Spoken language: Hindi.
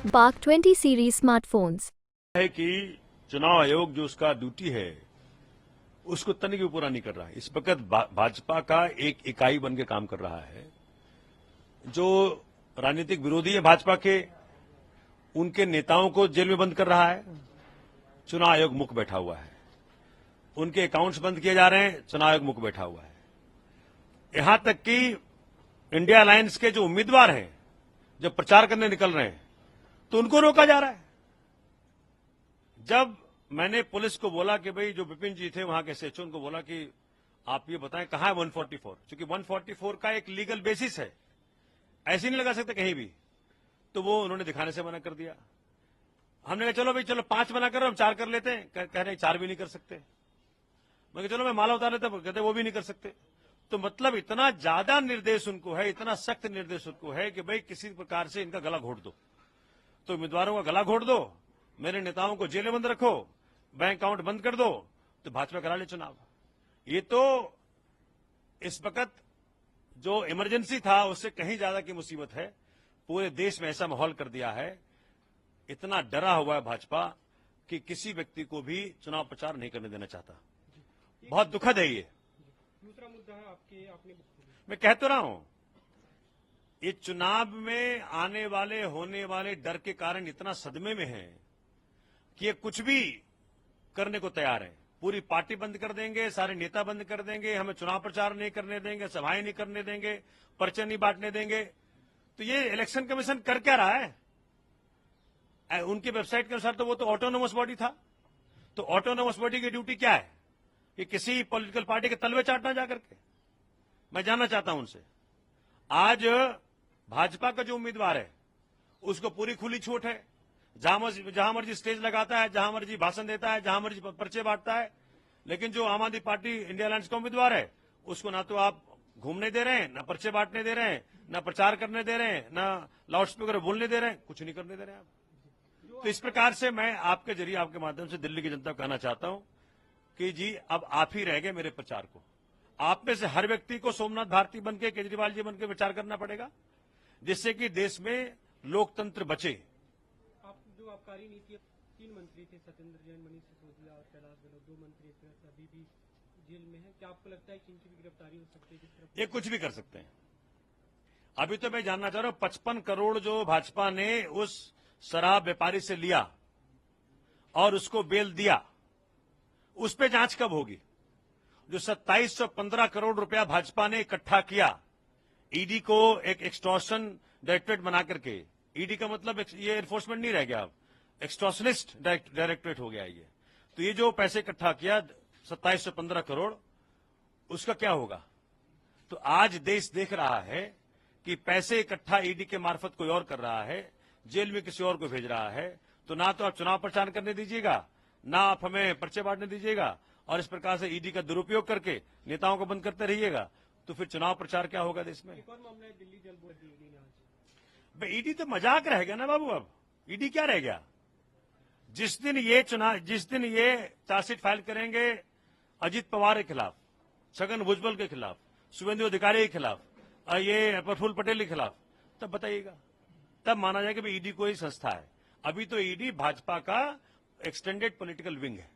Bark 20 series smartphones. है कि चुनाव आयोग जो उसका ड्यूटी है उसको तनिक भी पूरा नहीं कर रहा है। इस वक्त भाजपा का एक इकाई बन के काम कर रहा है। जो राजनीतिक विरोधी है भाजपा के, उनके नेताओं को जेल में बंद कर रहा है। चुनाव आयोग मुख बैठा हुआ है। उनके अकाउंट्स बंद किए जा रहे हैं, चुनाव आयोग मुख बैठा हुआ है। यहां तक कि इंडिया अलायंस के जो उम्मीदवार हैं, जब प्रचार करने निकल रहे हैं तो उनको रोका जा रहा है। जब मैंने पुलिस को बोला कि भाई जो विपिन जी थे वहां के एसएचओ, उनको बोला कि आप ये बताएं कहां है 144, क्योंकि 144 का एक लीगल बेसिस है, ऐसे नहीं लगा सकते कहीं भी। तो वो उन्होंने दिखाने से मना कर दिया। हमने कहा चलो भाई चलो 5 मना कर, हम 4 कर लेते हैं। कह रहे 4 भी नहीं कर सकते। मैं कहा चलो मैं माला उतार लेता, कहते वो भी नहीं कर सकते। तो मतलब इतना ज्यादा निर्देश उनको है, इतना सख्त निर्देश उनको है कि भाई किसी प्रकार से इनका गला घोट दो। तो उम्मीदवारों का गला घोट दो, मेरे नेताओं को जेल में बंद रखो, बैंक अकाउंट बंद कर दो, तो भाजपा करा ले चुनाव। ये तो इस वक्त जो इमरजेंसी था उससे कहीं ज्यादा की मुसीबत है। पूरे देश में ऐसा माहौल कर दिया है, इतना डरा हुआ है भाजपा कि किसी व्यक्ति को भी चुनाव प्रचार नहीं करने देना चाहता। बहुत दुखद है ये। दूसरा मुद्दा है आपने मैं कह तो रहा हूं, ये चुनाव में आने वाले होने वाले डर के कारण इतना सदमे में है कि ये कुछ भी करने को तैयार है। पूरी पार्टी बंद कर देंगे, सारे नेता बंद कर देंगे, हमें चुनाव प्रचार नहीं करने देंगे, सभाएं नहीं करने देंगे, पर्चे नहीं बांटने देंगे। तो ये इलेक्शन कमीशन कर क्या रहा है? उनकी वेबसाइट के अनुसार तो वो तो ऑटोनोमस बॉडी था। तो ऑटोनोमस बॉडी की ड्यूटी क्या है? कि किसी पॉलिटिकल पार्टी के तलवे चाटना जाकर के। मैं जानना चाहता हूं उनसे। आज भाजपा का जो उम्मीदवार है उसको पूरी खुली छूट है, जहां मर्जी स्टेज लगाता है, जहां मर्जी भाषण देता है, जहां मर्जी पर्चे बांटता है। लेकिन जो आम आदमी पार्टी इंडिया अलायंस का उम्मीदवार है उसको ना तो आप घूमने दे रहे हैं, ना पर्चे बांटने दे रहे हैं, ना प्रचार करने दे रहे हैं, ना लाउड स्पीकर बोलने दे रहे हैं, कुछ नहीं करने दे रहे हैं आप। तो इस प्रकार से मैं आपके जरिए, आपके माध्यम से दिल्ली की जनता को कहना चाहता हूं कि जी अब आप ही रह गए मेरे प्रचार को। आप में से हर व्यक्ति को सोमनाथ भारती बनके, केजरीवाल जी बनके विचार करना पड़ेगा, जिससे कि देश में लोकतंत्र बचे। आप जो आबकारी नीति, 3 मंत्री थे, सत्येंद्र जैन, मनीष सिसोदिया और कैलाश गहलोत, 2 मंत्री अभी भी जेल में है। क्या आपको लगता है कि इनकी भी गिरफ्तारी हो सकती है? जिस तरह ये कुछ भी कर सकते हैं। अभी तो मैं जानना चाह रहा हूं, 55 करोड़ जो भाजपा ने उस शराब व्यापारी से लिया और उसको बेल दिया, उस पे जांच कब होगी? जो 2715 करोड़ रुपया भाजपा ने इकट्ठा किया, ईडी को एक एक्सटॉर्शन डायरेक्टरेट बना करके, ईडी का मतलब ये एनफोर्समेंट नहीं रह गया, अब एक्सटॉर्शनिस्ट डायरेक्टरेट हो गया ये। तो ये जो पैसे इकट्ठा किया 2715 करोड़, उसका क्या होगा? तो आज देश देख रहा है कि पैसे इकट्ठा ईडी के मार्फत कोई और कर रहा है, जेल में किसी और को भेज रहा है। तो ना तो आप चुनाव प्रचार करने दीजिएगा, ना आप हमें पर्चे बांटने दीजिएगा, और इस प्रकार से ईडी का दुरुपयोग करके नेताओं को बंद करते रहिएगा, तो फिर चुनाव प्रचार क्या होगा देश में? एक और मामला है दिल्ली जल बोर्ड ईडी ने आज। ईडी तो मजाक रह गया ना बाबू। अब ईडी क्या रह गया? जिस दिन ये चार्जशीट फाइल करेंगे अजीत पवार के खिलाफ, छगन भुजबल के खिलाफ, शुभेंदु अधिकारी के खिलाफ, ये प्रफुल्ल पटेल के खिलाफ, तब बताइएगा, तब माना जाएगा कि ईडी कोई संस्था है। अभी तो ईडी भाजपा का एक्सटेंडेड पॉलिटिकल विंग है।